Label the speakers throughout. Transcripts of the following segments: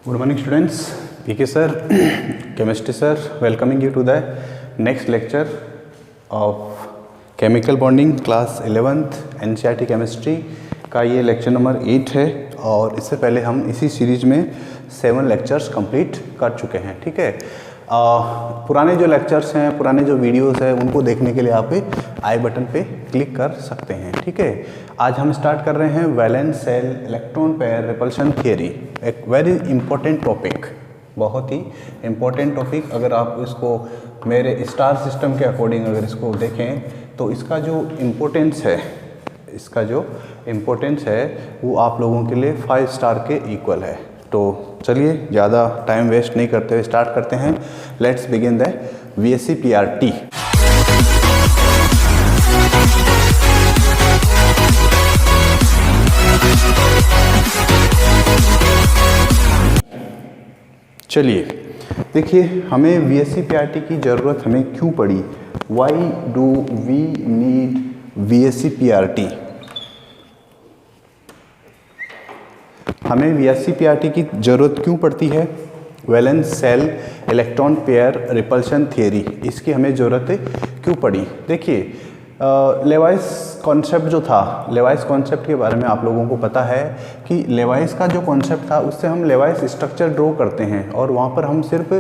Speaker 1: Good morning students, PK sir, chemistry sir, welcoming you to the next lecture of chemical bonding class 11th NCERT chemistry का ये lecture number 8 है। और इससे पहले हम इसी सीरीज में 7 लेक्चर्स कंप्लीट कर चुके हैं। ठीक है, पुराने जो लेक्चर्स हैं, पुराने जो वीडियोस हैं, उनको देखने के लिए आप आई बटन पे क्लिक कर सकते हैं। ठीक है, आज हम स्टार्ट कर रहे हैं valence shell electron pair repulsion theory, एक वेरी इंपॉर्टेंट टॉपिक, बहुत ही इम्पोर्टेंट टॉपिक। अगर आप इसको मेरे स्टार सिस्टम के अकॉर्डिंग अगर इसको देखें तो इसका जो इम्पोर्टेंस है वो आप लोगों के लिए 5 स्टार के इक्वल है। तो चलिए ज़्यादा टाइम वेस्ट नहीं करते हुए स्टार्ट करते हैं। Let's begin the VSC-PRT। चलिए देखिए, हमें VSC-PRT की ज़रूरत हमें क्यों पड़ी? Why do we need VSC-PRT? हमें VSC-PRT की ज़रूरत क्यों पड़ती है? Valence shell electron pair repulsion theory, इसकी हमें ज़रूरत क्यों पड़ी? देखिए, लेवाइस कॉन्सेप्ट जो था, लेवाइस कॉन्सेप्ट के बारे में आप लोगों को पता है कि लेवाइस का जो कॉन्सेप्ट था उससे हम लेवाइस स्ट्रक्चर ड्रॉ करते हैं और वहाँ पर हम सिर्फ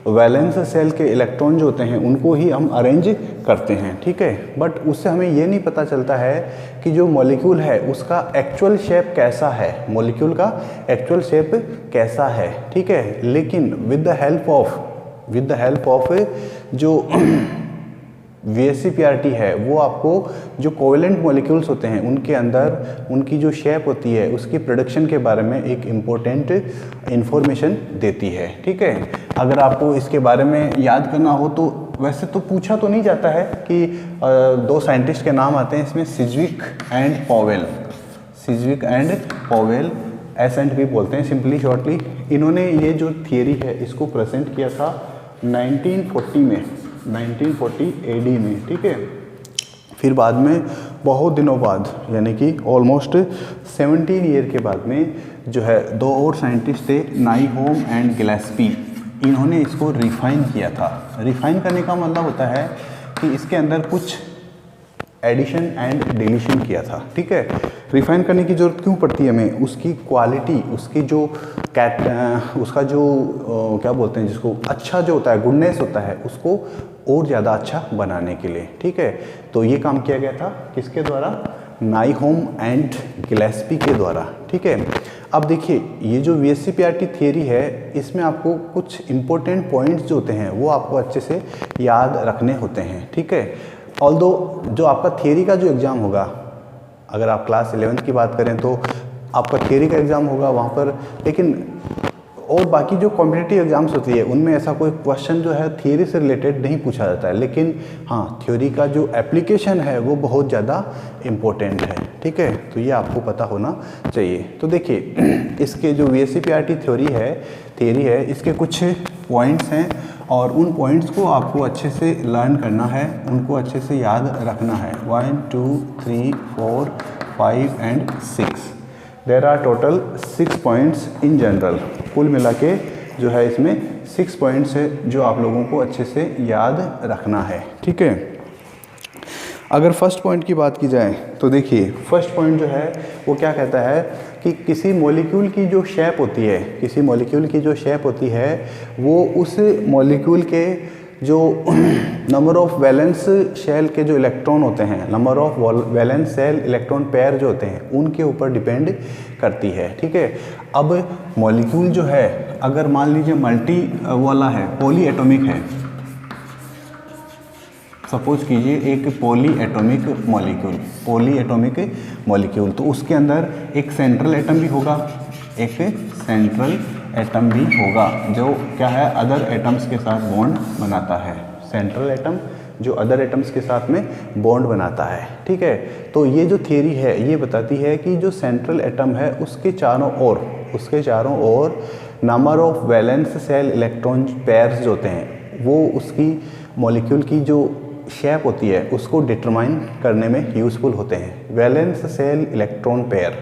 Speaker 1: वैलेंस सेल के इलेक्ट्रॉन जो होते हैं उनको ही हम अरेंज करते हैं। ठीक है, बट उससे हमें ये नहीं पता चलता है कि जो मॉलिक्यूल है उसका एक्चुअल शेप कैसा है, मॉलिक्यूल का एक्चुअल शेप कैसा है। ठीक है, लेकिन विद द हेल्प ऑफ जो VSC-PRT है वो आपको जो कोवेलेंट मॉलिक्यूल्स होते हैं उनके अंदर उनकी जो शेप होती है उसकी प्रोडक्शन के बारे में एक इम्पोर्टेंट इंफॉर्मेशन देती है। ठीक है, अगर आपको इसके बारे में याद करना हो तो वैसे तो पूछा तो नहीं जाता है कि 2 साइंटिस्ट के नाम आते हैं इसमें, सिज्विक एंड पॉवेल, S&P बोलते हैं सिंपली शॉर्टली। इन्होंने ये जो थियरी है इसको प्रेजेंट किया था 1940 AD में। ठीक है, फिर बाद में बहुत दिनों बाद यानी कि ऑलमोस्ट 17 ईयर के बाद में जो है 2 और साइंटिस्ट थे, नाइहोम एंड गिलेस्पी, इन्होंने इसको रिफाइन किया था। रिफाइन करने का मतलब होता है कि इसके अंदर कुछ एडिशन एंड डिलीशन किया था। ठीक है, रिफाइन करने की ज़रूरत क्यों पड़ती है हमें? उसकी क्वालिटी, उसकी जो उसका जो क्या बोलते हैं जिसको अच्छा जो होता है, गुडनेस होता है, उसको और ज़्यादा अच्छा बनाने के लिए। ठीक है, तो ये काम किया गया था किसके द्वारा? नाइहोम एंड गिलेस्पी के द्वारा। ठीक है, अब देखिए ये जो VSC-PRT थियरी है इसमें आपको कुछ इम्पोर्टेंट पॉइंट्स जो होते हैं वो आपको अच्छे से याद रखने होते हैं। ठीक है, ऑल्दो जो आपका थियरी का जो एग्ज़ाम होगा, अगर आप क्लास 11th की बात करें तो आपका थियरी का एग्ज़ाम होगा वहाँ पर, लेकिन और बाकी जो कॉम्पिटिटिव एग्ज़ाम्स होती है उनमें ऐसा कोई क्वेश्चन जो है थियरी से रिलेटेड नहीं पूछा जाता है, लेकिन हाँ थ्योरी का जो एप्लीकेशन है वो बहुत ज़्यादा इम्पोर्टेंट है। ठीक है, तो ये आपको पता होना चाहिए। तो देखिए इसके जो VSC-PRT थियरी है इसके कुछ पॉइंट्स हैं और उन पॉइंट्स को आपको अच्छे से लर्न करना है, उनको अच्छे से याद रखना है। 1 2 3 4 5 and 6, there are total 6 points in general. कुल मिला के जो है इसमें 6 पॉइंट्स है जो आप लोगों को अच्छे से याद रखना है। ठीक है, अगर फर्स्ट पॉइंट की बात की जाए तो देखिए फर्स्ट पॉइंट जो है वो क्या कहता है कि किसी मॉलिक्यूल की जो शेप होती है वो उस मॉलिक्यूल के जो नंबर ऑफ वैलेंस सेल के जो इलेक्ट्रॉन होते हैं, number of valence shell electron pair जो होते हैं उनके ऊपर डिपेंड करती है। ठीक है, अब मॉलिक्यूल जो है अगर मान लीजिए मल्टी वाला है, पॉली एटॉमिक है, सपोज कीजिए एक पॉली एटॉमिक मॉलिक्यूल, तो उसके अंदर एक सेंट्रल एटम भी होगा, जो क्या है अदर एटम्स के साथ बॉन्ड बनाता है। सेंट्रल एटम जो अदर एटम्स के साथ में बॉन्ड बनाता है। ठीक है, तो ये जो थियरी है ये बताती है कि जो सेंट्रल एटम है उसके चारों ओर number of valence shell electron pairs जो होते हैं वो उसकी मॉलिक्यूल की जो शेप होती है उसको डिटरमाइन करने में यूज़फुल होते हैं। वैलेंस सेल इलेक्ट्रॉन पेयर,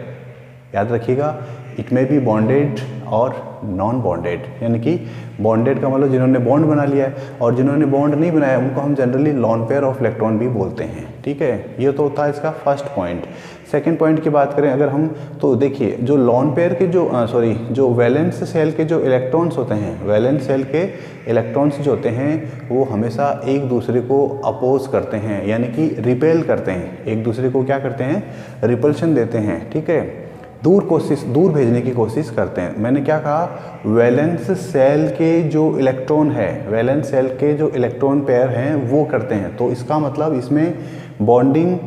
Speaker 1: याद रखिएगा, इट मे बी बॉन्डेड और नॉन बॉन्डेड, यानी कि बॉन्डेड का मतलब जिन्होंने बॉन्ड बना लिया है, और जिन्होंने बॉन्ड नहीं बनाया उनको हम generally lone pair of electron भी बोलते हैं, ठीक है। ये तो होता है इसका फर्स्ट पॉइंट। सेकंड पॉइंट की बात करें अगर हम, तो देखिए जो लॉन पेयर के जो वैलेंस सेल के जो इलेक्ट्रॉन्स होते हैं, वैलेंस सेल के इलेक्ट्रॉन्स जो होते हैं वो हमेशा एक दूसरे को अपोज करते हैं, यानी कि रिपेल करते हैं, एक दूसरे को क्या करते हैं, रिपल्शन देते हैं, ठीक है, दूर भेजने की कोशिश करते हैं। मैंने क्या कहा, वैलेंस सेल के जो इलेक्ट्रॉन है, वैलेंस सेल के जो इलेक्ट्रॉन पेयर हैं वो करते हैं, तो इसका मतलब इसमें बॉन्डिंग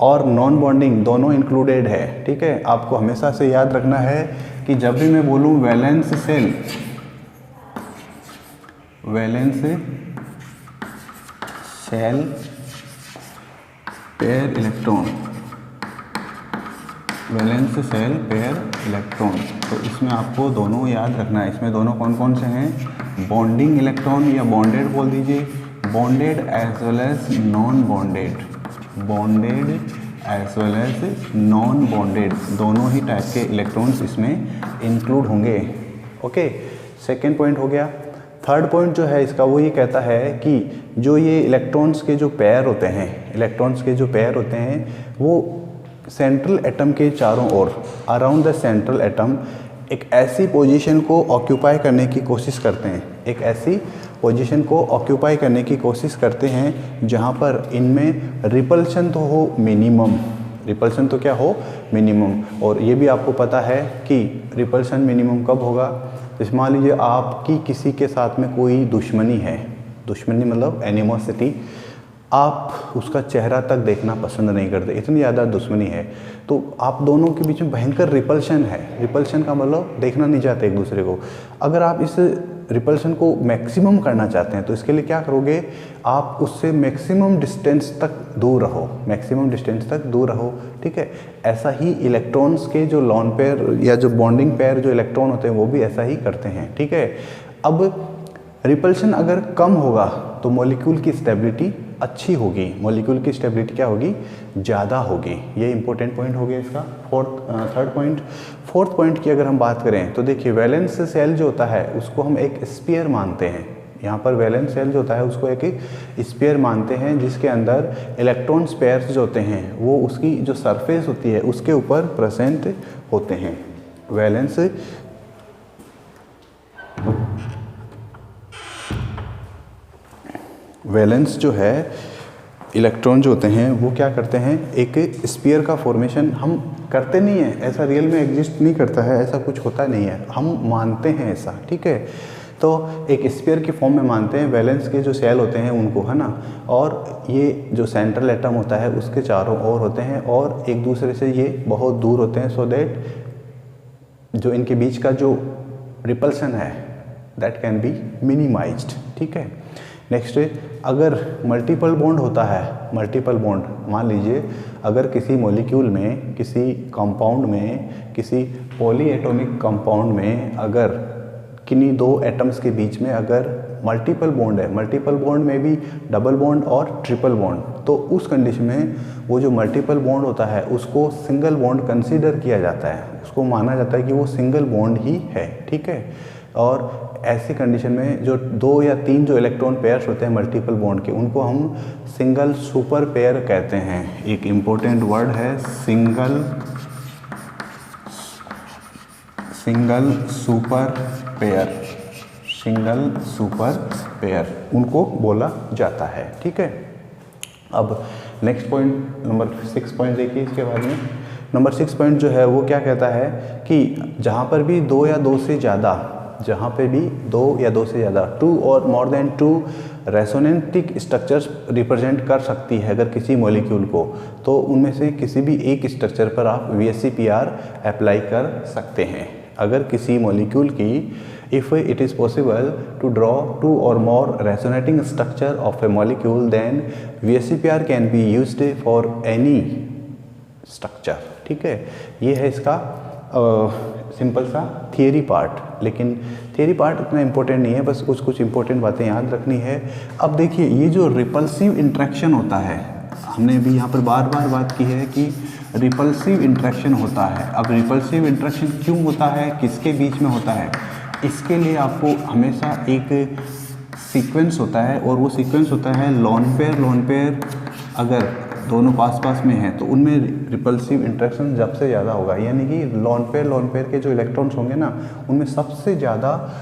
Speaker 1: और नॉन बॉन्डिंग दोनों इंक्लूडेड है, ठीक है। आपको हमेशा से याद रखना है कि जब भी मैं बोलूँ valence shell, valence shell pair electron, valence shell pair electron, तो इसमें आपको दोनों याद रखना है। इसमें दोनों कौन कौन से हैं, बॉन्डिंग इलेक्ट्रॉन या बॉन्डेड बोल दीजिए, bonded as well as non bonded, bonded as well as non bonded, दोनों ही टाइप के इलेक्ट्रॉन्स इसमें इंक्लूड होंगे, ओके। सेकेंड पॉइंट हो गया। थर्ड पॉइंट जो है इसका वो ये कहता है कि जो ये इलेक्ट्रॉन्स के जो पेयर होते हैं, इलेक्ट्रॉन्स के जो पेयर होते हैं वो सेंट्रल एटम के चारों ओर, अराउंड द सेंट्रल एटम, एक ऐसी पोजीशन को ऑक्यूपाई करने की कोशिश करते हैं, एक ऐसी पोजीशन को ऑक्यूपाई करने की कोशिश करते हैं जहां पर इनमें रिपल्शन तो हो मिनिमम, रिपल्शन तो क्या हो, मिनिमम। और ये भी आपको पता है कि रिपल्शन मिनिमम कब होगा, जैसे मान लीजिए आपकी किसी के साथ में कोई दुश्मनी है, दुश्मनी मतलब एनिमोसिटी, आप उसका चेहरा तक देखना पसंद नहीं करते, इतनी ज़्यादा दुश्मनी है, तो आप दोनों के बीच में भयंकर रिपल्शन है। रिपल्शन का मतलब देखना नहीं चाहते एक दूसरे को। अगर आप इस रिपल्शन को मैक्सिमम करना चाहते हैं तो इसके लिए क्या करोगे, आप उससे मैक्सिमम डिस्टेंस तक दूर रहो, मैक्सिमम डिस्टेंस तक दूर रहो, ठीक है। ऐसा ही इलेक्ट्रॉन्स के जो लॉन पेयर या जो बॉन्डिंग पेयर जो इलेक्ट्रॉन होते हैं वो भी ऐसा ही करते हैं, ठीक है। अब रिपल्शन अगर कम होगा तो मॉलिक्यूल की स्टेबिलिटी अच्छी होगी, मॉलिक्यूल की स्टेबिलिटी क्या होगी, ज़्यादा होगी। ये इंपॉर्टेंट पॉइंट हो गया इसका थर्ड पॉइंट। फोर्थ पॉइंट की अगर हम बात करें तो देखिए वैलेंस सेल जो होता है उसको हम एक स्फीयर मानते हैं, यहाँ पर वैलेंस सेल जो होता है उसको एक स्फीयर मानते हैं जिसके अंदर इलेक्ट्रॉन पेयर्स जो होते हैं वो उसकी जो सरफेस होती है उसके ऊपर प्रेजेंट होते हैं। वैलेंस जो है इलेक्ट्रॉन जो होते हैं वो क्या करते हैं, एक स्फीयर का फॉर्मेशन हम करते नहीं है, ऐसा रियल में एग्जिस्ट नहीं करता है, ऐसा कुछ होता नहीं है, हम मानते हैं ऐसा, ठीक है। तो एक स्फीयर की फॉर्म में मानते हैं वैलेंस के जो सेल होते हैं उनको, है ना, और ये जो सेंट्रल एटम होता है उसके चारों ओर होते हैं और एक दूसरे से ये बहुत दूर होते हैं, सो दैट जो इनके बीच का जो रिपल्सन है दैट कैन बी मिनिमाइज्ड, ठीक है। नेक्स्ट, अगर मल्टीपल बॉन्ड होता है, मल्टीपल बॉन्ड मान लीजिए अगर किसी मॉलिक्यूल में, किसी कंपाउंड में, किसी पॉलीएटॉमिक कंपाउंड में अगर किन्हीं दो एटम्स के बीच में अगर मल्टीपल बॉन्ड है, मल्टीपल बॉन्ड में भी डबल बॉन्ड और ट्रिपल बॉन्ड, तो उस कंडीशन में वो जो मल्टीपल बॉन्ड होता है उसको सिंगल बॉन्ड कंसीडर किया जाता है, उसको माना जाता है कि वो सिंगल बॉन्ड ही है, ठीक है। और ऐसी कंडीशन में जो दो या तीन जो इलेक्ट्रॉन पेयर्स होते हैं मल्टीपल बॉन्ड के उनको हम सिंगल सुपर पेयर कहते हैं। एक इम्पोर्टेंट वर्ड है single super pair, single super pair उनको बोला जाता है, ठीक है। अब नेक्स्ट पॉइंट नंबर 6 पॉइंट देखिए इसके बारे में। नंबर 6 पॉइंट जो है वो क्या कहता है कि जहाँ पर भी दो या दो से ज़्यादा, जहाँ पे भी दो या दो से ज़्यादा, 2 और मोर देन 2 रेजोनेंटिक स्ट्रक्चर्स रिप्रेजेंट कर सकती है अगर किसी मॉलिक्यूल को, तो उनमें से किसी भी एक स्ट्रक्चर पर आप VSEPR अप्लाई कर सकते हैं। अगर किसी मॉलिक्यूल की if it is possible to draw 2 और more resonating structure of a molecule then VSEPR can be used for any structure, ठीक है। ये है इसका सिंपल सा थियरी पार्ट, लेकिन थियरी पार्ट इतना इम्पोर्टेंट नहीं है, बस कुछ कुछ इंपॉर्टेंट बातें याद रखनी है। अब देखिए ये जो रिपल्सिव इंट्रैक्शन होता है, हमने भी यहाँ पर बार बार बात की है कि रिपल्सिव इंट्रैक्शन होता है। अब रिपल्सिव इंट्रैक्शन क्यों होता है, किसके बीच में होता है, इसके लिए आपको हमेशा एक सीक्वेंस होता है और वो सीक्वेंस होता है लोन पेयर अगर दोनों पास पास में हैं तो उनमें रिपल्सिव इंट्रैक्शन जब से ज़्यादा होगा, यानी कि लोन पेयर के जो इलेक्ट्रॉन्स होंगे ना उनमें सबसे ज़्यादा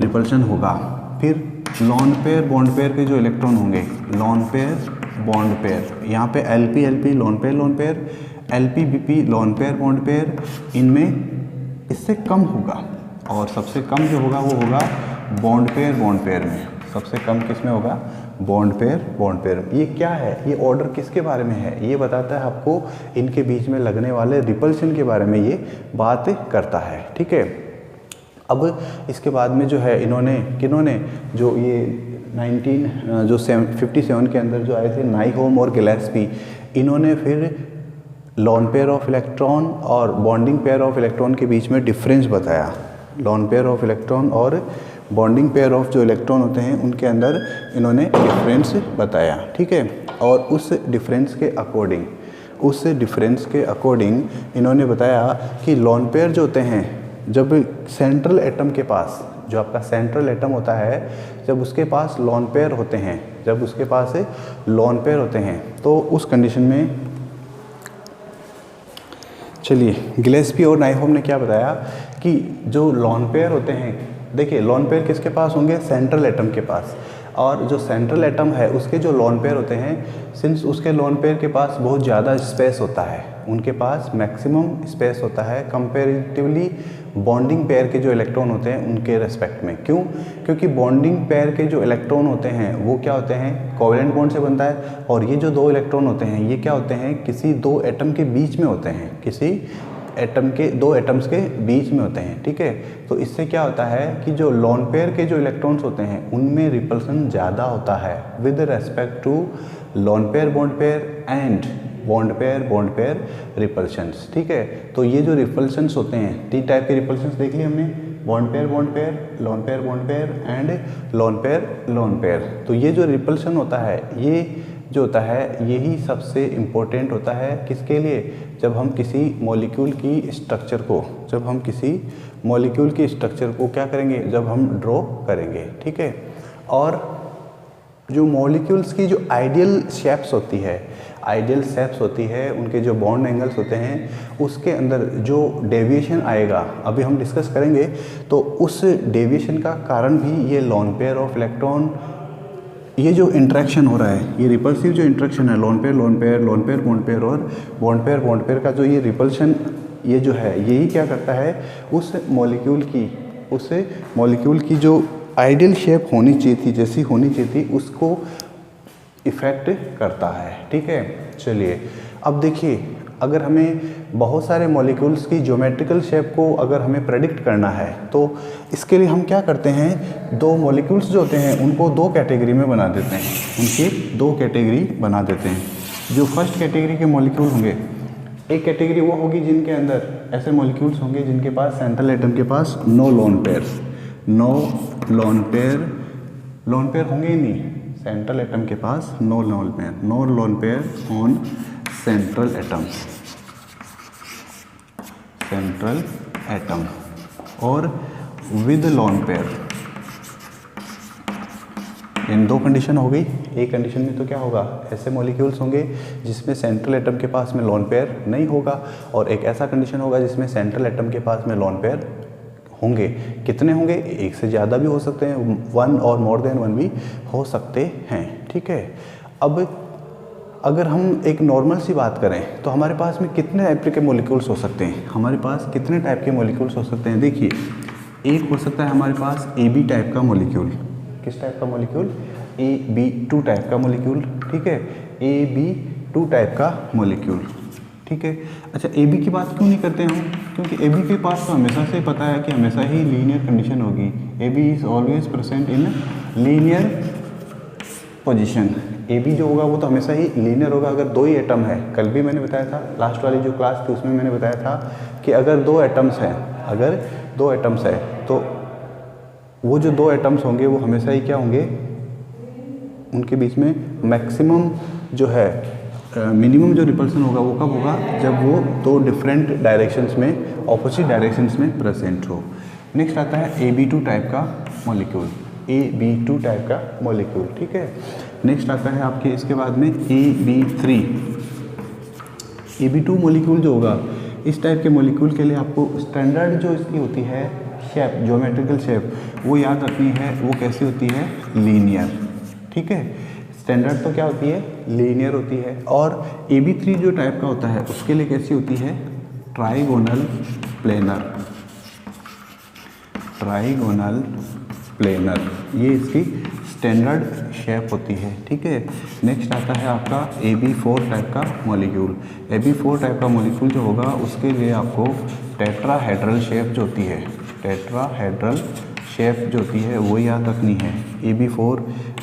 Speaker 1: रिपल्शन होगा। फिर लोन पेयर बॉन्ड पेयर के जो इलेक्ट्रॉन होंगे, लोन पेयर बॉन्ड पेयर, यहाँ पे LP lone pair, LP BP loan pair bond pair, इनमें इससे कम होगा और सबसे कम जो होगा वो होगा बॉन्ड पेयर में। सबसे कम किस में होगा, बॉन्ड पेयर। ये क्या है, ये ऑर्डर किसके बारे में है, ये बताता है आपको इनके बीच में लगने वाले रिपल्शन के बारे में ये बात करता है। ठीक है, अब इसके बाद में जो है किन्होंने जो ये 57 के अंदर जो आए थे नाइहोम और गिलेस्पी, इन्होंने फिर लोन पेयर ऑफ इलेक्ट्रॉन और बॉन्डिंग पेयर ऑफ इलेक्ट्रॉन के बीच में डिफरेंस बताया। लोन पेयर ऑफ इलेक्ट्रॉन और बॉन्डिंग पेयर ऑफ जो इलेक्ट्रॉन होते हैं उनके अंदर इन्होंने डिफरेंस बताया। ठीक है, और उस डिफरेंस के अकॉर्डिंग इन्होंने बताया कि लोन पेयर जो होते हैं, जब सेंट्रल एटम के पास, जो आपका सेंट्रल एटम होता है, जब उसके पास लोन पेयर होते हैं तो उस कंडीशन में, चलिए गिलेस्पी और नाइहोम ने क्या बताया कि जो लोन पेयर होते हैं, देखिए लोन पेयर किसके पास होंगे, सेंट्रल एटम के पास, और जो सेंट्रल एटम है उसके जो लोन पेयर होते हैं, सिंस उसके लोन पेयर के पास बहुत ज़्यादा स्पेस होता है, उनके पास मैक्सिमम स्पेस होता है कंपैरेटिवली बॉन्डिंग पेयर के जो इलेक्ट्रॉन होते हैं उनके रेस्पेक्ट में। क्यों, क्योंकि बॉन्डिंग पेयर के जो इलेक्ट्रॉन होते हैं वो क्या होते हैं, कोवेलेंट बॉन्ड से बनता है, और ये जो दो इलेक्ट्रॉन होते हैं ये क्या होते हैं, किसी दो एटम के बीच में होते हैं, किसी दो एटम्स के बीच में होते हैं। ठीक है, तो इससे क्या होता है कि जो लोन पेयर के जो इलेक्ट्रॉन्स होते हैं उनमें रिपल्सन ज़्यादा होता है with respect to lone pair bond pair and bond pair repulsions. ठीक है, तो ये जो रिपल्शंस होते हैं, 3 टाइप के रिपल्शंस देख लिए हमने, bond pair lone pair bond pair and lone pair. तो ये जो रिपल्शन होता है, ये जो होता है यही सबसे इम्पोर्टेंट होता है किसके लिए, जब हम किसी मॉलिक्यूल की स्ट्रक्चर को क्या करेंगे, जब हम ड्रॉ करेंगे। ठीक है, और जो मॉलिक्यूल्स की जो आइडियल शेप्स होती है, उनके जो बॉन्ड एंगल्स होते हैं, उसके अंदर जो डेविएशन आएगा, अभी हम डिस्कस करेंगे, तो उस डेविएशन का कारण भी ये लोन पेयर ऑफ इलेक्ट्रॉन, ये जो इंट्रैक्शन हो रहा है, ये रिपल्सिव जो इंट्रैक्शन है, लोन पेयर बॉन्ड पेयर और बॉन्ड पेयर का जो ये रिपल्शन, ये जो है यही क्या करता है, उस मॉलिक्यूल की जो आइडियल शेप होनी चाहिए थी, जैसी होनी चाहिए थी, उसको इफ़ेक्ट करता है। ठीक है, चलिए अब देखिए, अगर हमें बहुत सारे मॉलिक्यूल्स की ज्योमेट्रिकल शेप को अगर हमें प्रेडिक्ट करना है तो इसके लिए हम क्या करते हैं, दो मॉलिक्यूल्स जो होते हैं उनको 2 कैटेगरी में बना देते हैं, उनकी 2 कैटेगरी बना देते हैं। जो फर्स्ट कैटेगरी के मॉलिक्यूल होंगे, एक कैटेगरी वो होगी जिनके अंदर ऐसे मॉलिक्यूल्स होंगे जिनके पास सेंट्रल एटम के पास नो लोन पेयर होंगे ही नहीं, सेंट्रल एटम के पास no lone pair on central atom और विद लोन पेयर। इन 2 कंडीशन हो गई। एक कंडीशन में तो क्या होगा, ऐसे मॉलिक्यूल्स होंगे जिसमें सेंट्रल एटम के पास में लोन पेयर नहीं होगा, और एक ऐसा कंडीशन होगा जिसमें सेंट्रल एटम के पास में लोन पेयर होंगे। कितने होंगे, एक से ज़्यादा भी हो सकते हैं, 1 और मोर देन 1 भी हो सकते हैं। ठीक है, अब अगर हम एक नॉर्मल सी बात करें तो हमारे पास में कितने टाइप के मॉलिक्यूल्स हो सकते हैं, हमारे पास कितने टाइप के मॉलिक्यूल्स हो सकते हैं। देखिए, एक हो सकता है हमारे पास AB टाइप का मॉलिक्यूल। किस टाइप का मॉलिक्यूल, AB2 टाइप का मॉलिक्यूल। ठीक है, AB2 टाइप का मॉलिक्यूल। ठीक है, अच्छा AB की बात क्यों नहीं करते हम, क्योंकि AB के पास तो हमेशा से पता है कि हमेशा ही लीनियर कंडीशन होगी। AB is always present in linear position. AB जो होगा वो तो हमेशा ही लीनियर होगा अगर 2 ही एटम है। कल भी मैंने बताया था, लास्ट वाली जो क्लास थी उसमें मैंने बताया था कि अगर 2 एटम्स हैं, तो वो जो 2 एटम्स होंगे वो हमेशा ही क्या होंगे, उनके बीच में मैक्सिमम जो है मिनिमम जो रिपल्सन होगा वो कब होगा, जब वो दो डिफरेंट डायरेक्शंस में, ऑपोजिट डायरेक्शंस में प्रेजेंट हो। नेक्स्ट आता है AB2 टाइप का मॉलिक्यूल, AB2 टाइप का मॉलिक्यूल, ठीक है। नेक्स्ट आता है आपके इसके बाद में AB3। AB2 मॉलिक्यूल जो होगा, इस टाइप के मॉलिक्यूल के लिए आपको स्टैंडर्ड जो इसकी होती है शेप, ज्योमेट्रिकल शेप, वो याद रखनी है। वो कैसी होती है, लीनियर, ठीक है। स्टैंडर्ड तो क्या होती है, लीनियर होती है। और AB3 जो टाइप का होता है उसके लिए कैसी होती है, ट्राइगोनल प्लेनर, ट्राइगोनल प्लेनर, ये इसकी स्टैंडर्ड शेप होती है, ठीक है। नेक्स्ट आता है आपका AB4 टाइप का मॉलिक्यूल। AB4 टाइप का मॉलिक्यूल जो होगा उसके लिए आपको टेट्राहेड्रल शेप जो होती है, टेट्राहेड्रल शेप जो होती है वो याद रखनी है, AB4।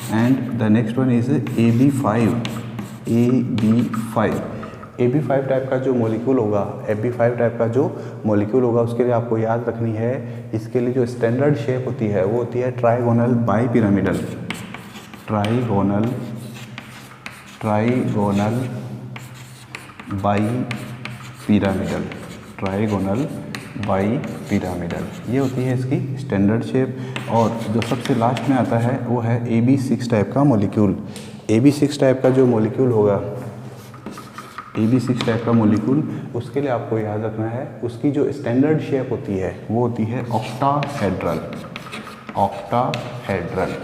Speaker 1: And the next one is AB5। AB5 type का जो मॉलिक्यूल होगा, AB5 टाइप का जो मॉलिक्यूल होगा उसके लिए आपको याद रखनी है, इसके लिए जो स्टैंडर्ड शेप होती है वो होती है trigonal bipyramidal, trigonal bipyramidal, trigonal bipyramidal, ये होती है इसकी स्टैंडर्ड शेप। और जो सबसे लास्ट में आता है वो है AB6 टाइप का मॉलिक्यूल। AB6 टाइप का जो मॉलिक्यूल होगा, AB6 टाइप का मॉलिक्यूल, उसके लिए आपको याद रखना है उसकी जो स्टैंडर्ड शेप होती है वो होती है ऑक्टाहेड्रल, ऑक्टाहेड्रल।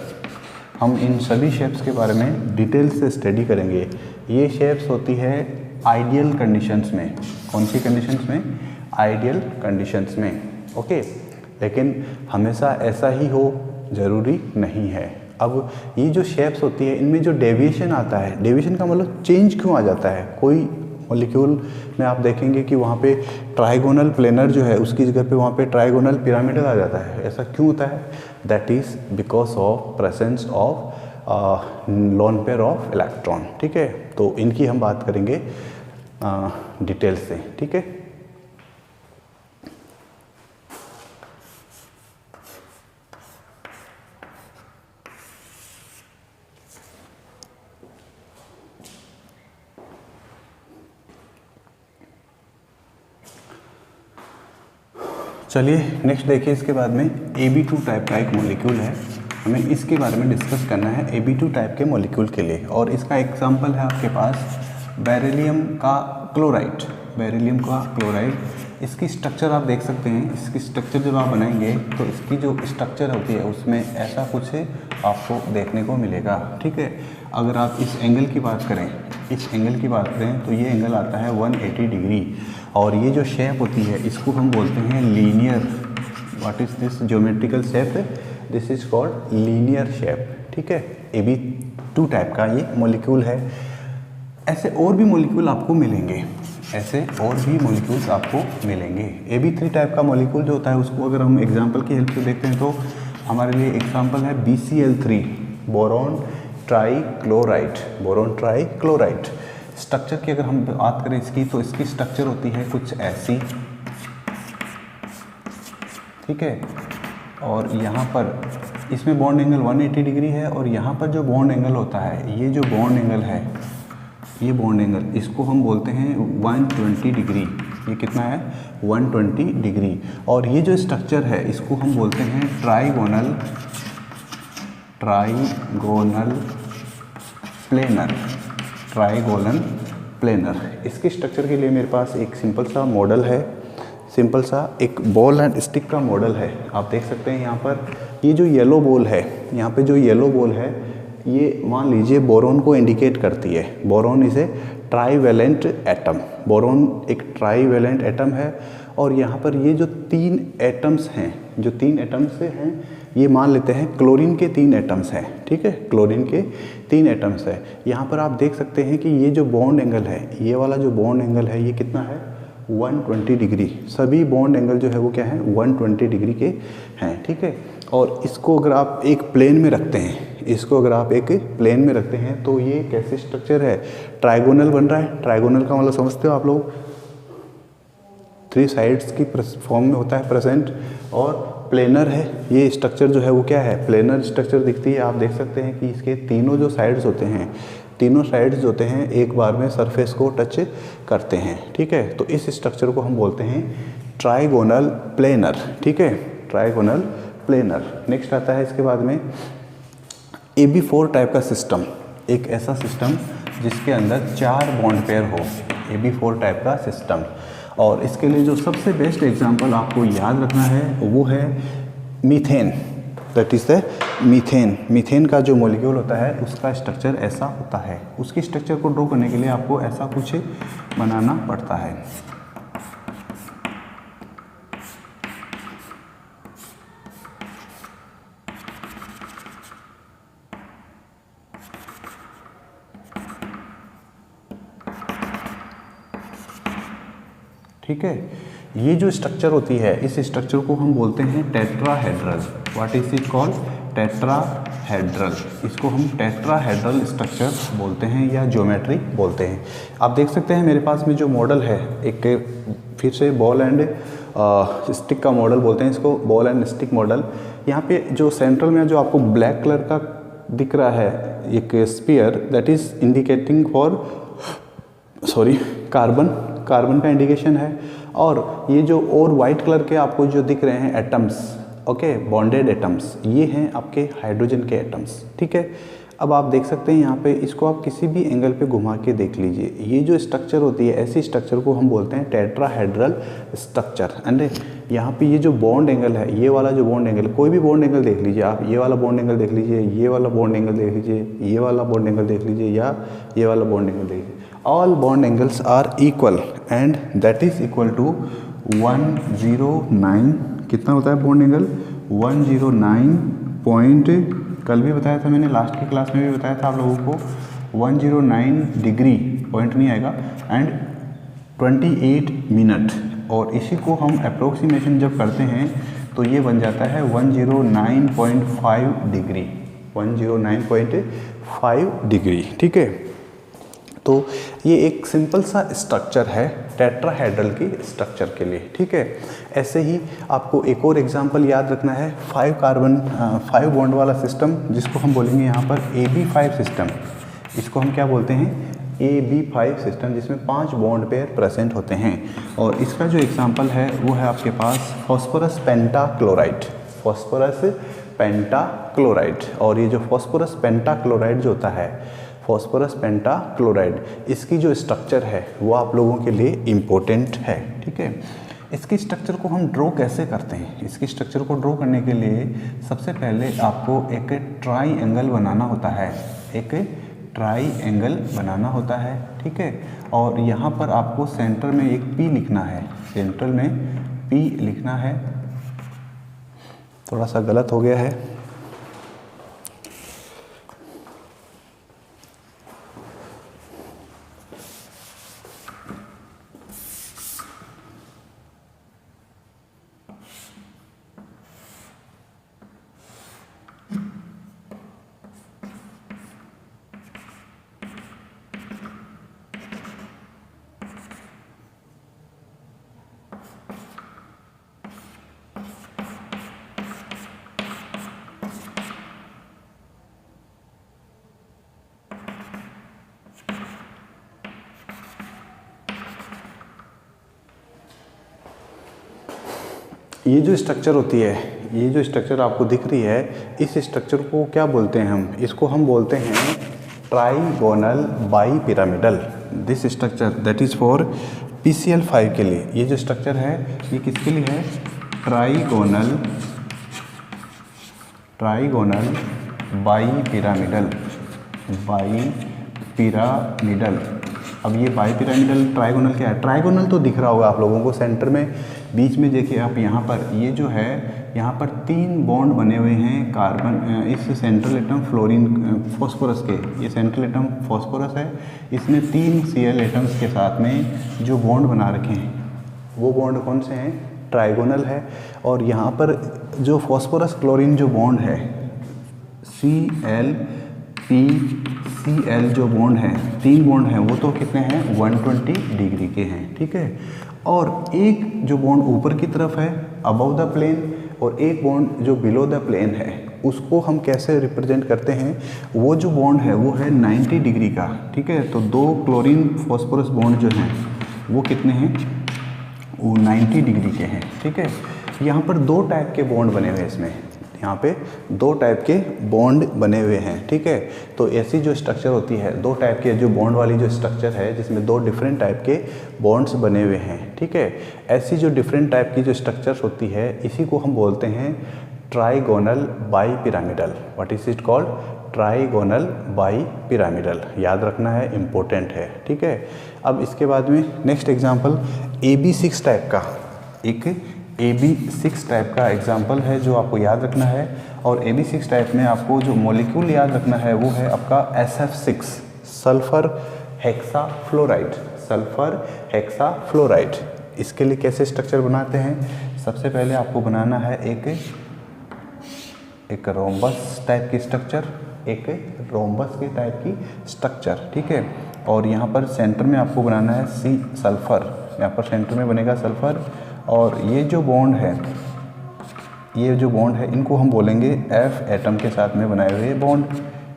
Speaker 1: हम इन सभी शेप्स के बारे में डिटेल से स्टडी करेंगे। ये शेप्स होती है आइडियल कंडीशंस में। कौन सी कंडीशंस में, आइडियल कंडीशंस में, ओके। लेकिन हमेशा ऐसा ही हो ज़रूरी नहीं है। अब ये जो शेप्स होती है इनमें जो डेविएशन आता है, डेविएशन का मतलब चेंज क्यों आ जाता है, कोई मॉलिक्यूल में आप देखेंगे कि वहाँ पे ट्राइगोनल प्लेनर जो है उसकी जगह पे वहाँ पे ट्राइगोनल पिरामिडल आ जाता है, ऐसा क्यों होता है, that is because of presence of lone pair of electron, ठीक है। तो इनकी हम बात करेंगे डिटेल से, ठीक है। चलिए नेक्स्ट देखिए, इसके बाद में AB2 टाइप का एक मॉलिक्यूल है, हमें इसके बारे में डिस्कस करना है AB2 टाइप के मॉलिक्यूल के लिए। और इसका एग्जांपल है आपके पास बेरिलियम का क्लोराइड, बेरिलियम का क्लोराइड। इसकी स्ट्रक्चर आप देख सकते हैं, इसकी स्ट्रक्चर जब आप बनाएंगे तो इसकी जो स्ट्रक्चर होती है उसमें ऐसा कुछ आपको देखने को मिलेगा, ठीक है। अगर आप इस एंगल की बात करें, इस एंगल की बात करें तो ये एंगल आता है 180 डिग्री। और ये जो शेप होती है इसको हम बोलते हैं linear. What is this geometrical shape, this is called linear shape, ठीक है। AB2 टाइप का ये मॉलिक्यूल है। ऐसे और भी मॉलिक्यूल आपको मिलेंगे, ऐसे और भी मॉलिक्यूल्स आपको मिलेंगे। AB3 टाइप का मॉलिक्यूल जो होता है उसको अगर हम एग्जांपल की हेल्प से देखते हैं तो हमारे लिए एग्जांपल है BCl3, boron trichloride, boron trichloride. Structure की अगर हम बात करें इसकी, तो इसकी स्ट्रक्चर होती है कुछ ऐसी, ठीक है। और यहाँ पर इसमें बॉन्ड एंगल 180 डिग्री है, और यहाँ पर जो बॉन्ड एंगल होता है, ये जो बॉन्ड एंगल है, ये बॉन्ड एंगल, इसको हम बोलते हैं 120 डिग्री। ये कितना है, 120 डिग्री। और ये जो स्ट्रक्चर है इसको हम बोलते हैं ट्राइगोनल प्लेनर, ट्राइगोनल प्लेनर। इसके स्ट्रक्चर के लिए मेरे पास एक सिंपल सा मॉडल है, सिंपल सा एक बॉल एंड स्टिक का मॉडल है। आप देख सकते हैं यहाँ पर ये जो येलो बॉल है, यहाँ पे जो येलो बॉल है ये मान लीजिए बोरॉन को इंडिकेट करती है। Boron is a trivalent atom, boron एक ट्राईवैलेंट एटम है। और यहाँ पर ये जो 3 एटम्स हैं, जो 3 एटम्स हैं, ये मान लेते हैं क्लोरीन के 3 एटम्स हैं, ठीक है, क्लोरीन के 3 एटम्स है। यहाँ पर आप देख सकते हैं कि ये जो बॉन्ड एंगल है, ये वाला जो बॉन्ड एंगल है ये कितना है, 120 डिग्री। सभी बॉन्ड एंगल जो है वो क्या है, 120 डिग्री के हैं, ठीक है। और इसको अगर आप एक प्लेन में रखते हैं, इसको अगर आप एक प्लेन में रखते हैं तो ये कैसे स्ट्रक्चर है, ट्राइगोनल बन रहा है। ट्राइगोनल का मतलब समझते हो आप लोग, 3 साइड्स की फॉर्म में होता है प्रेजेंट। और प्लेनर है, ये स्ट्रक्चर जो है वो क्या है, प्लेनर स्ट्रक्चर दिखती है। आप देख सकते हैं कि इसके तीनों जो साइड्स होते हैं, तीनों साइड्स होते हैं एक बार में सरफेस को टच करते हैं, ठीक है। तो इस स्ट्रक्चर को हम बोलते हैं ट्राइगोनल प्लेनर, ठीक है, ट्राइगोनल प्लेनर। नेक्स्ट आता है इसके बाद में AB4 टाइप का सिस्टम, एक ऐसा सिस्टम जिसके अंदर 4 बॉन्ड पेयर हो, AB4 टाइप का सिस्टम। और इसके लिए जो सबसे बेस्ट एग्जांपल आपको याद रखना है वो है methane, that is the methane. Methane का जो मॉलिक्यूल होता है उसका स्ट्रक्चर ऐसा होता है। उसकी स्ट्रक्चर को ड्रॉ करने के लिए आपको ऐसा कुछ बनाना पड़ता है। ठीक है, ये जो स्ट्रक्चर होती है इस स्ट्रक्चर को हम बोलते हैं tetrahedral. What is it called? Tetrahedral. इसको हम टेट्राहेड्रल स्ट्रक्चर बोलते हैं या ज्योमेट्री बोलते हैं। आप देख सकते हैं मेरे पास में जो मॉडल है, एक फिर से बॉल एंड स्टिक का मॉडल बोलते हैं इसको, बॉल एंड स्टिक मॉडल। यहाँ पे जो सेंट्रल में जो आपको ब्लैक कलर का दिख रहा है एक sphere, that is indicating for carbon का इंडिकेशन है। और ये जो और वाइट कलर के आपको जो दिख रहे हैं एटम्स, ओके, बॉन्डेड एटम्स, ये हैं आपके हाइड्रोजन के एटम्स, ठीक है। अब आप देख सकते हैं यहाँ पे, इसको आप किसी भी एंगल पे घुमा के देख लीजिए, ये जो स्ट्रक्चर होती है ऐसी स्ट्रक्चर को हम बोलते हैं टेट्राहेड्रल स्ट्रक्चर। एंड यहाँ पे ये जो बॉन्ड एंगल है, ये वाला जो बॉन्ड एंगल, कोई भी बॉन्ड एंगल देख लीजिए आप, ये वाला बॉन्ड एंगल देख लीजिए, ये वाला बॉन्ड एंगल देख लीजिए, ये वाला बॉन्ड एंगल देख लीजिए, या ये वाला बॉन्ड एंगल देख लीजिए, all bond angles are equal and that is equal to 109, कितना होता है बॉन्ड एंगल? 109 पॉइंट, कल भी बताया था मैंने, लास्ट की क्लास में भी बताया था आप लोगों को, 109 डिग्री, पॉइंट नहीं आएगा, एंड 28 मिनट। और इसी को हम अप्रोक्सीमेशन जब करते हैं तो ये बन जाता है 109.5 डिग्री, 109.5 डिग्री, ठीक है। तो ये एक सिंपल सा स्ट्रक्चर है टेट्राहेड्रल की स्ट्रक्चर के लिए, ठीक है। ऐसे ही आपको एक और एग्जांपल याद रखना है, 5 बॉन्ड वाला सिस्टम, जिसको हम बोलेंगे यहाँ पर AB5 सिस्टम। इसको हम क्या बोलते हैं? AB5 सिस्टम, जिसमें 5 बॉन्ड पेयर प्रेजेंट होते हैं। और इसका जो एग्जांपल है वो है आपके पास फॉस्फोरस पेंटाक्लोराइड, फॉस्फोरस पेंटाक्लोराइड। और ये जो फॉस्फोरस पेंटाक्लोराइड जो होता है, फॉस्फोरस पेंटाक्लोराइड, इसकी जो स्ट्रक्चर है वो आप लोगों के लिए इम्पोर्टेंट है, ठीक है। इसकी स्ट्रक्चर को हम ड्रॉ कैसे करते हैं? इसकी स्ट्रक्चर को ड्रॉ करने के लिए सबसे पहले आपको एक ट्राइएंगल बनाना होता है, एक ट्राइएंगल बनाना होता है, ठीक है। और यहाँ पर आपको सेंटर में एक P लिखना है, सेंट्रल में P लिखना है। थोड़ा सा गलत हो गया है, ये जो स्ट्रक्चर होती है, ये जो स्ट्रक्चर आपको दिख रही है, इस स्ट्रक्चर को क्या बोलते हैं हम? इसको हम बोलते हैं trigonal bipyramidal. This structure that is for PCl5 के लिए। ये जो स्ट्रक्चर है ये किसके लिए है? Trigonal bipyramidal, bipyramidal. अब ये बाईपिरामिडल ट्राइगोनल क्या है? ट्राइगोनल तो दिख रहा होगा आप लोगों को, सेंटर में बीच में देखिए आप, यहाँ पर ये जो है, यहाँ पर 3 बॉन्ड बने हुए हैं कार्बन, इस सेंट्रल एटम फ्लोरीन फॉस्फोरस के, ये सेंट्रल एटम फॉस्फोरस है, इसमें 3 Cl एटम्स के साथ में जो बॉन्ड बना रखे हैं वो बॉन्ड कौन से हैं? ट्राइगोनल है। और यहाँ पर जो फॉस्फोरस क्लोरीन जो बॉन्ड है, ClPCl जो बॉन्ड है, 3 बॉन्ड हैं, वो तो कितने हैं? 120 डिग्री के हैं, ठीक है। और एक जो बॉन्ड ऊपर की तरफ है अबव द प्लेन, और एक बॉन्ड जो बिलो द प्लेन है उसको हम कैसे रिप्रेजेंट करते हैं, वो जो बॉन्ड है वो है 90 डिग्री का, ठीक है। तो दो क्लोरीन फॉस्फोरस बॉन्ड जो हैं वो कितने हैं, वो 90 डिग्री के हैं, ठीक है। यहाँ पर दो टाइप के बॉन्ड बने हुए हैं, इसमें यहाँ पे दो टाइप के बॉन्ड बने हुए हैं, ठीक है। तो ऐसी जो स्ट्रक्चर होती है, दो टाइप के जो बॉन्ड वाली जो स्ट्रक्चर है जिसमें दो डिफरेंट टाइप के बॉन्ड्स बने हुए हैं, ठीक है। ऐसी जो डिफरेंट टाइप की जो स्ट्रक्चर्स होती है इसी को हम बोलते हैं trigonal bipyramidal. What is it called, trigonal bipyramidal. याद रखना है, इम्पोर्टेंट है, ठीक है। अब इसके बाद में नेक्स्ट एग्जांपल AB6 टाइप का, एक AB6 टाइप का एग्जांपल है जो आपको याद रखना है। और AB6 टाइप में आपको जो मॉलिक्यूल याद रखना है वो है आपका SF6, sulphur hexafluoride, sulphur hexafluoride. इसके लिए कैसे स्ट्रक्चर बनाते हैं, सबसे पहले आपको बनाना है एक रोम्बस टाइप की स्ट्रक्चर, एक रोम्बस के टाइप की स्ट्रक्चर, ठीक है। और यहाँ पर सेंटर में आपको बनाना है C सल्फर, यहाँ पर सेंटर में बनेगा सल्फर। और ये जो बॉन्ड है इनको हम बोलेंगे F एटम के साथ में बनाए हुए बॉन्ड।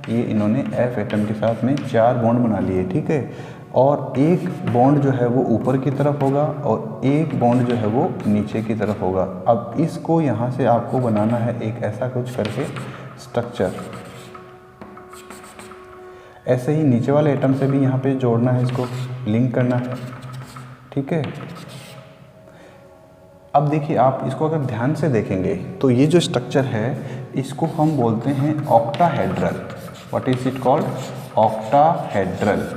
Speaker 1: ये इन्होंने F एटम के साथ में 4 बॉन्ड बना लिए, ठीक है। और एक बॉन्ड जो है वो ऊपर की तरफ होगा और एक बॉन्ड जो है वो नीचे की तरफ होगा। अब इसको यहाँ से आपको बनाना है एक ऐसा कुछ करके स्ट्रक्चर। ऐसे ही नीचे वाले एटम से भी यहाँ पे जोड़ना है, इसको लिंक करना है, ठीक है। अब देखिए, आप इसको अगर ध्यान से देखेंगे तो ये जो स्ट्रक्चर है इसको हम बोलते हैं octahedral. What is it called, octahedral.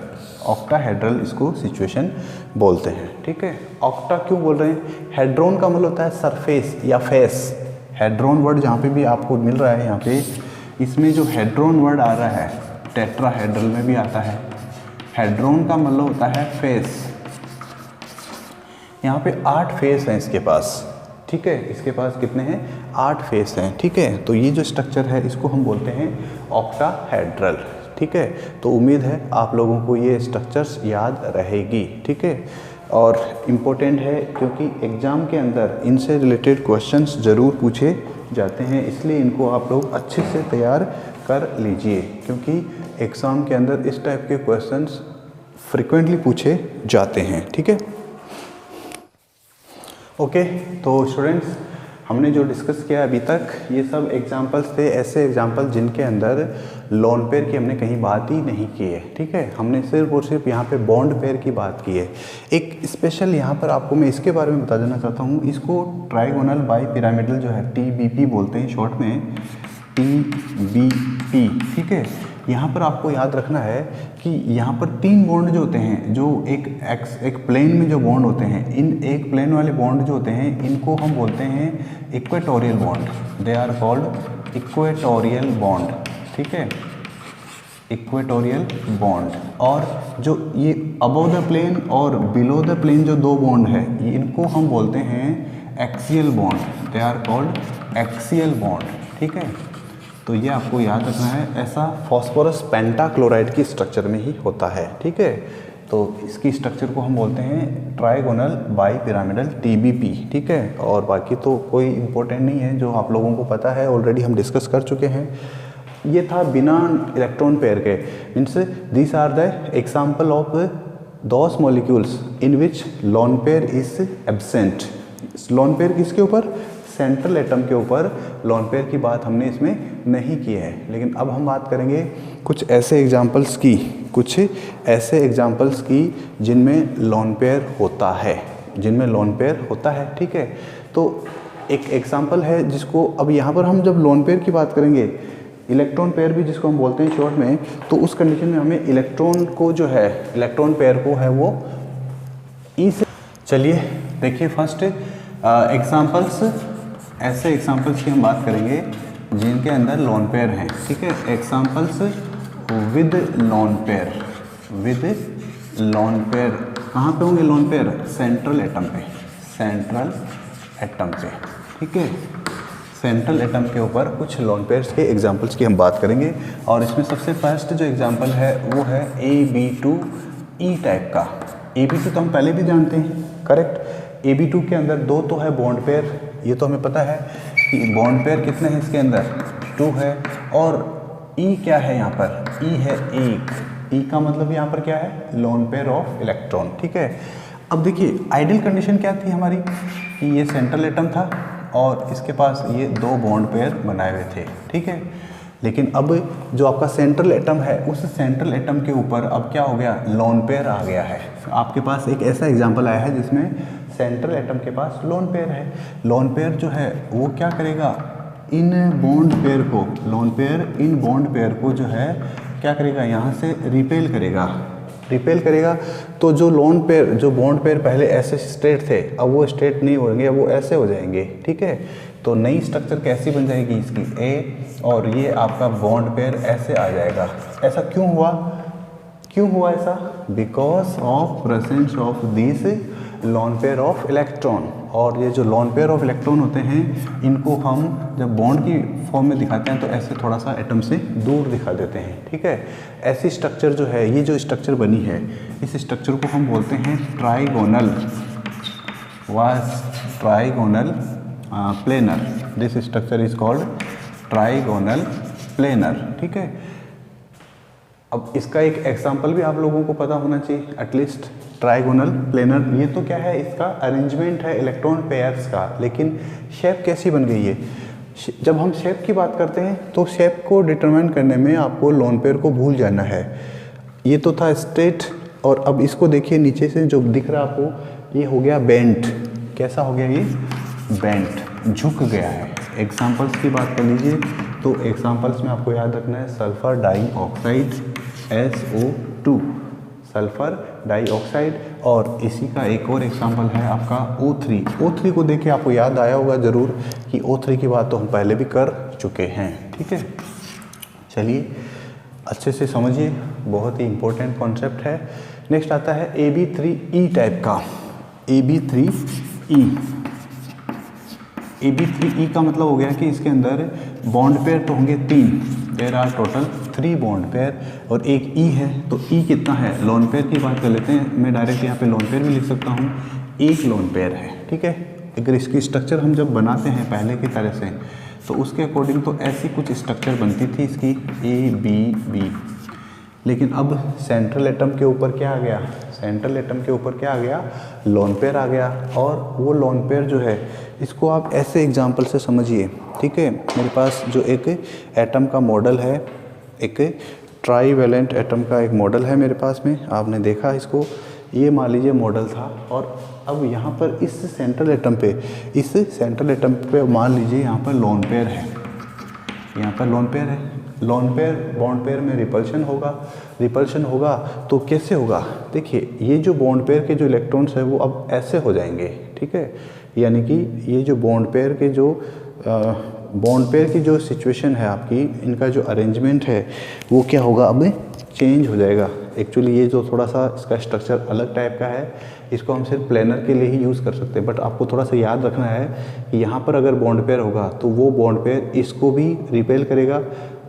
Speaker 1: Octahedral इसको सिचुएशन बोलते हैं, ठीक है। ऑक्टा क्यों बोल रहे हैं, हेड्रोन का मतलब होता है सरफेस या फेस। हेड्रोन वर्ड जहाँ पे भी आपको मिल रहा है, यहाँ पे इसमें जो हेड्रोन वर्ड आ रहा है टेट्राहेड्रल में भी आता है। हेड्रोन का मतलब होता है फेस। यहाँ पे 8 फेस हैं इसके पास, ठीक है। इसके पास कितने हैं, 8 फेस हैं, ठीक है। तो ये जो स्ट्रक्चर है इसको हम बोलते हैं ऑक्टाहेड्रल, ठीक है। तो उम्मीद है आप लोगों को ये स्ट्रक्चर्स याद रहेगी, ठीक है। और इम्पोर्टेंट है क्योंकि एग्ज़ाम के अंदर इनसे रिलेटेड क्वेश्चंस ज़रूर पूछे जाते हैं, इसलिए इनको आप लोग अच्छे से तैयार कर लीजिए, क्योंकि एग्ज़ाम के अंदर इस टाइप के क्वेश्चंस फ्रिक्वेंटली पूछे जाते हैं, ठीक है। ओके, तो स्टूडेंट्स हमने जो डिस्कस किया अभी तक ये सब एग्जांपल्स थे, ऐसे एग्जांपल जिनके अंदर लोन पेयर की हमने कहीं बात ही नहीं की है, ठीक है। हमने सिर्फ और सिर्फ यहाँ पे बॉन्ड पेयर की बात की है। एक स्पेशल यहाँ पर आपको मैं इसके बारे में बता देना चाहता हूँ, इसको ट्राइगोनल बाईपिरामिडल जो है TBP बोलते हैं शॉर्ट में, TBP, ठीक है। यहाँ पर आपको याद रखना है कि यहाँ पर 3 बॉन्ड जो होते हैं, जो एक प्लेन में जो बॉन्ड होते हैं, इन एक प्लेन वाले बॉन्ड जो होते हैं इनको हम बोलते हैं equatorial bond. They are called equatorial bond, ठीक है, इक्वेटोरियल बॉन्ड। और जो ये अबव द प्लेन और बिलो द प्लेन जो 2 बॉन्ड है इनको हम बोलते हैं axial bond. They are called axial bond, ठीक है। तो ये आपको याद रखना है, ऐसा फॉस्फोरस पेंटाक्लोराइड की स्ट्रक्चर में ही होता है, ठीक है। तो इसकी स्ट्रक्चर को हम बोलते हैं ट्राइगोनल बाईपिरामिडल TBP, ठीक है। और बाकी तो कोई इम्पोर्टेंट नहीं है, जो आप लोगों को पता है ऑलरेडी हम डिस्कस कर चुके हैं। ये था बिना इलेक्ट्रॉन पेयर के, means this are the example of those molecules in which lone pair is absent. Lone pair किसके ऊपर, सेंट्रल एटम के ऊपर लोन पेयर की बात हमने इसमें नहीं की है। लेकिन अब हम बात करेंगे कुछ ऐसे एग्जांपल्स की जिनमें लोन पेयर होता है, ठीक है। तो एक एग्जांपल है जिसको अब यहाँ पर हम जब लोन पेयर की बात करेंगे, इलेक्ट्रॉन पेयर भी जिसको हम बोलते हैं शॉर्ट में, तो उस कंडीशन में हमें इलेक्ट्रॉन को जो है, इलेक्ट्रॉन पेयर को है वो ई से। चलिए देखिए, फर्स्ट एग्जांपल्स, ऐसे एग्जांपल्स की हम बात करेंगे जिनके अंदर लोन पेयर हैं, ठीक है। एग्जांपल्स विद लोन पेयर, कहाँ पे होंगे लोन पेयर, सेंट्रल एटम पे, ठीक है। सेंट्रल एटम के ऊपर कुछ लोन पेयर्स के एग्जांपल्स की हम बात करेंगे। और इसमें सबसे फर्स्ट जो एग्जांपल है वो है AB2E टाइप का। AB2 तो हम पहले भी जानते हैं, करेक्ट। AB2 के अंदर 2 तो है बॉन्ड पेयर, ये तो हमें पता है कि बॉन्ड पेयर कितने हैं इसके अंदर, 2 है, और E क्या है यहाँ पर, E है 1, E का मतलब यहाँ पर क्या है, लोन पेयर ऑफ इलेक्ट्रॉन। ठीक है, अब देखिए आइडियल कंडीशन क्या थी हमारी कि ये सेंट्रल एटम था और इसके पास ये 2 बॉन्ड पेयर बनाए हुए थे। ठीक है, लेकिन अब जो आपका सेंट्रल एटम है उस सेंट्रल एटम के ऊपर अब क्या हो गया, लोन पेयर आ गया है। आपके पास एक ऐसा एग्जांपल आया है जिसमें सेंट्रल एटम के पास लोन पेयर है। लोन पेयर जो है वो क्या करेगा, इन बॉन्ड पेयर को, loan pair in bond pair को जो है क्या करेगा, यहाँ से रिपेल करेगा। तो जो लोन पेयर, जो बॉन्ड पेयर पहले ऐसे स्ट्रेट थे, अब वो स्ट्रेट नहीं होंगे, अब वो ऐसे हो जाएंगे। ठीक है, तो नई स्ट्रक्चर कैसी बन जाएगी इसकी, ए, और ये आपका बॉन्ड पेयर ऐसे आ जाएगा। ऐसा क्यों हुआ ऐसा, because of presence of this lone pair of electron. और ये जो लोन पेयर ऑफ इलेक्ट्रॉन होते हैं इनको हम जब बॉन्ड की फॉर्म में दिखाते हैं तो ऐसे थोड़ा सा एटम से दूर दिखा देते हैं। ठीक है, ऐसी स्ट्रक्चर जो है, ये जो स्ट्रक्चर बनी है, इस स्ट्रक्चर को हम बोलते हैं trigonal planar. This structure is called trigonal planar. ठीक है, अब इसका एक एग्जांपल भी आप लोगों को पता होना चाहिए एटलीस्ट। ट्राइगोनल प्लेनर, ये तो क्या है, इसका अरेंजमेंट है इलेक्ट्रॉन पेयर्स का, लेकिन शेप कैसी बन गई है। जब हम शेप की बात करते हैं तो शेप को डिटरमाइन करने में आपको लोन पेयर को भूल जाना है। ये तो था स्ट्रेट, और अब इसको देखिए नीचे से जो दिख रहा है आपको, ये हो गया बेंट। कैसा हो गया ये, बेंट, झुक गया है। एग्जाम्पल्स की बात कर लीजिए तो एग्जाम्पल्स में आपको याद रखना है sulphur dioxide SO2, sulphur dioxide, और इसी का एक और एग्जाम्पल है आपका O3। O3 को देख के आपको याद आया होगा ज़रूर कि O3 की बात तो हम पहले भी कर चुके हैं। ठीक है, चलिए अच्छे से समझिए, बहुत ही इम्पोर्टेंट कॉन्सेप्ट है। नेक्स्ट आता है AB3E टाइप का। AB3E का मतलब हो गया कि इसके अंदर बॉन्ड पेयर तो होंगे 3, there are total 3 bond pair, और एक E है। तो E कितना है, लोन पेयर की बात कर लेते हैं। मैं डायरेक्ट यहाँ पे लोन पेयर भी लिख सकता हूँ, एक लोन पेयर है। ठीक है, अगर इसकी स्ट्रक्चर हम जब बनाते हैं पहले की तरह से, तो उसके अकॉर्डिंग तो ऐसी कुछ स्ट्रक्चर बनती थी इसकी ABB। लेकिन अब सेंट्रल एटम के ऊपर क्या आ गया, सेंट्रल एटम के ऊपर क्या आ गया, लोन पेयर आ गया। और वो लोन पेयर जो है, इसको आप ऐसे एग्जांपल से समझिए। ठीक है, मेरे पास जो एक एटम का मॉडल है, एक ट्राईवैलेंट एटम का एक मॉडल है मेरे पास में, आपने देखा इसको, ये मान लीजिए मॉडल था। और अब यहाँ पर इस सेंट्रल एटम पे मान लीजिए यहाँ पर लोन पेयर है, यहाँ पर लोन पेयर है। लोन पेयर बॉन्ड पेयर में रिपल्शन होगा तो कैसे होगा, देखिए ये जो बॉन्ड पेयर के जो इलेक्ट्रॉन्स है वो अब ऐसे हो जाएंगे। ठीक है, यानी कि ये जो बॉन्ड पेयर की जो सिचुएशन है आपकी, इनका जो अरेंजमेंट है वो क्या होगा, अब चेंज हो जाएगा। एक्चुअली ये जो थोड़ा सा इसका स्ट्रक्चर अलग टाइप का है, इसको हम सिर्फ प्लेनर के लिए ही यूज़ कर सकते हैं। बट आपको थोड़ा सा याद रखना है कि यहाँ पर अगर बॉन्ड पेयर होगा तो वो बॉन्ड पेयर इसको भी रिपेल करेगा,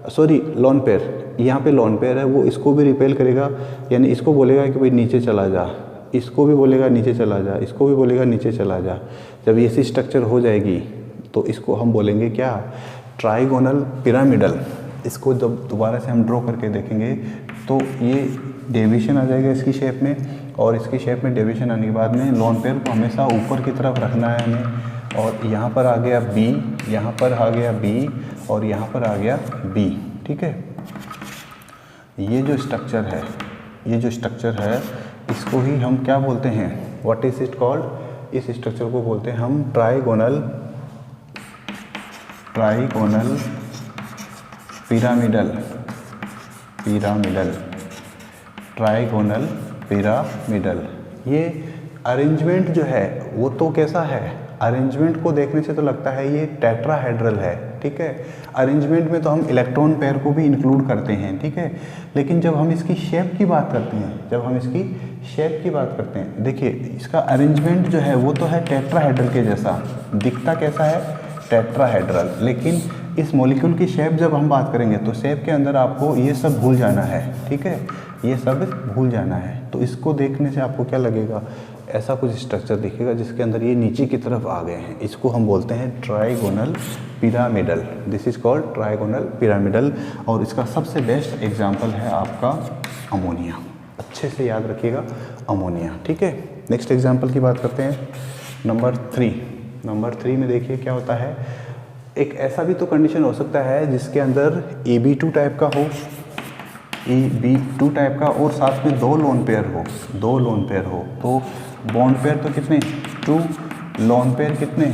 Speaker 1: सॉरी लोन पेयर, यहाँ पे लोन पेयर है वो इसको भी रिपेल करेगा, यानी इसको बोलेगा कि भाई नीचे चला जा, इसको भी बोलेगा नीचे चला जा, इसको भी बोलेगा नीचे चला जा। जब ऐसी स्ट्रक्चर हो जाएगी तो इसको हम बोलेंगे क्या, ट्राइगोनल पिरामिडल। इसको जब दोबारा से हम ड्रॉ करके देखेंगे तो ये डेविएशन आ जाएगा इसकी शेप में, और इसकी शेप में डेविएशन आने के बाद में लोन पेयर को हमेशा ऊपर की तरफ रखना है हमें। और यहाँ पर आ गया B, यहाँ पर आ गया B, और यहाँ पर आ गया B। ठीक है, ये जो स्ट्रक्चर है इसको ही हम क्या बोलते हैं, व्हाट इज इट कॉल्ड, इस स्ट्रक्चर को बोलते हैं हम ट्राइगोनल पिरामिडल। ये अरेंजमेंट जो है वो तो कैसा है, अरेंजमेंट को देखने से तो लगता है ये टेट्राहेड्रल है। ठीक है, अरेंजमेंट में तो हम इलेक्ट्रॉन पेयर को भी इंक्लूड करते हैं। ठीक है, लेकिन जब हम इसकी शेप की बात करते हैं, देखिए इसका अरेंजमेंट जो है वो तो है टेट्राहेड्रल के जैसा, दिखता कैसा है, टेट्राहेड्रल। लेकिन इस मॉलिक्यूल की शेप जब हम बात करेंगे तो शेप के अंदर आपको ये सब भूल जाना है। ठीक है, ये सब भूल जाना है। तो इसको देखने से आपको क्या लगेगा, ऐसा कुछ स्ट्रक्चर दिखेगा जिसके अंदर ये नीचे की तरफ आ गए हैं, इसको हम बोलते हैं trigonal pyramidal. This is called trigonal pyramidal. और इसका सबसे बेस्ट एग्जांपल है आपका अमोनिया। अच्छे से याद रखिएगा अमोनिया, ठीक है। नेक्स्ट एग्जांपल की बात करते हैं, नंबर 3। नंबर 3 में देखिए क्या होता है, एक ऐसा भी तो कंडीशन हो सकता है जिसके अंदर AB2 टाइप का हो, AB2 टाइप का, और साथ में 2 लोन पेयर हो, 2 लोन पेयर हो, तो बॉन्ड पेयर तो कितने 2, लोन पेयर कितने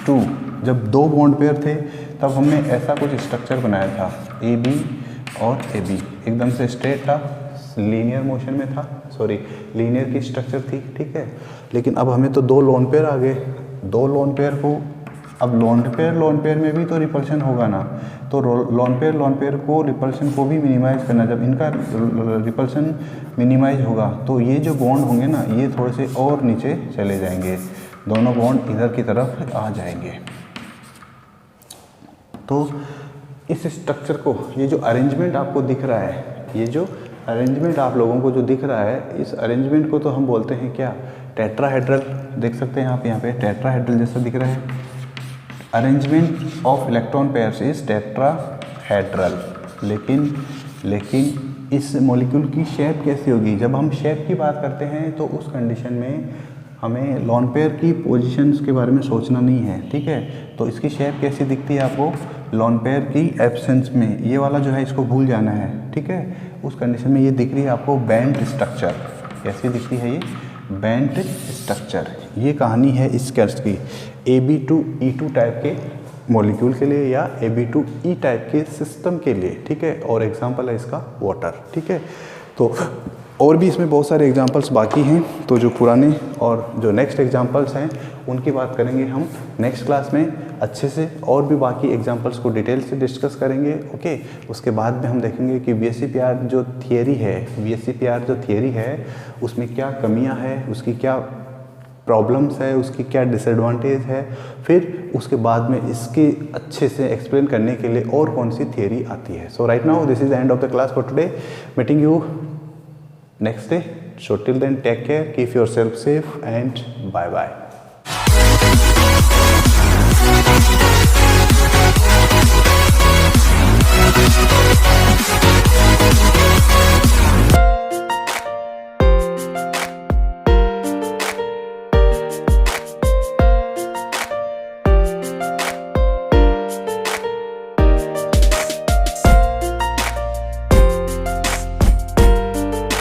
Speaker 1: 2। जब 2 बॉन्ड पेयर थे तब हमने ऐसा कुछ स्ट्रक्चर बनाया था, AB और AB एकदम से स्ट्रेट था, लीनियर मोशन में था, सॉरी लीनियर की स्ट्रक्चर थी, ठीक है। लेकिन अब हमें तो 2 लोन पेयर आ गए, 2 लोन पेयर को, अब लोन पेयर में भी तो रिपल्शन होगा ना, तो लोन पेयर को रिपल्शन को भी मिनिमाइज करना। जब इनका रिपल्शन मिनिमाइज होगा तो ये जो बॉन्ड होंगे ना, ये थोड़े से और नीचे चले जाएंगे, दोनों बॉन्ड इधर की तरफ आ जाएंगे। तो इस स्ट्रक्चर को, ये जो अरेंजमेंट आपको दिख रहा है, ये जो अरेंजमेंट आप लोगों को जो दिख रहा है, इस अरेंजमेंट को तो हम बोलते हैं क्या, टेट्राहेड्रल। देख सकते हैं आप यहाँ पे टेट्राहेड्रल जैसा दिख रहा है। Arrangement of electron pairs is tetrahedral. लेकिन इस मॉलिक्यूल की शेप कैसी होगी, जब हम शेप की बात करते हैं तो उस कंडीशन में हमें लोन पेयर की पोजीशंस के बारे में सोचना नहीं है, ठीक है। तो इसकी शेप कैसी दिखती है आपको, लोन पेयर की एब्सेंस में, ये वाला जो है इसको भूल जाना है, ठीक है। उस कंडीशन में ये दिख रही है आपको बैंड स्ट्रक्चर। कैसी दिखती है ये, बैंड स्ट्रक्चर। ये कहानी है इस कर्स की AB2E2 टाइप के मॉलिक्यूल के लिए या AB2E टाइप के सिस्टम के लिए, ठीक है। और एग्जांपल है इसका वाटर, ठीक है। तो और भी इसमें बहुत सारे एग्जांपल्स बाकी हैं, तो जो पुराने और जो नेक्स्ट एग्जांपल्स हैं उनकी बात करेंगे हम नेक्स्ट क्लास में अच्छे से, और भी बाकी एग्जांपल्स को डिटेल से डिस्कस करेंगे, ओके। उसके बाद में हम देखेंगे कि VSEPR जो थियरी है, VSEPR जो थियरी है उसमें क्या कमियां हैं, उसकी क्या प्रॉब्लम्स है, उसकी क्या डिसएडवांटेज है, फिर उसके बाद में इसके अच्छे से एक्सप्लेन करने के लिए और कौन सी थियरी आती है। So right now this is the end of the class for today, meeting you next day. So till then, take care, keep yourself safe, and bye bye.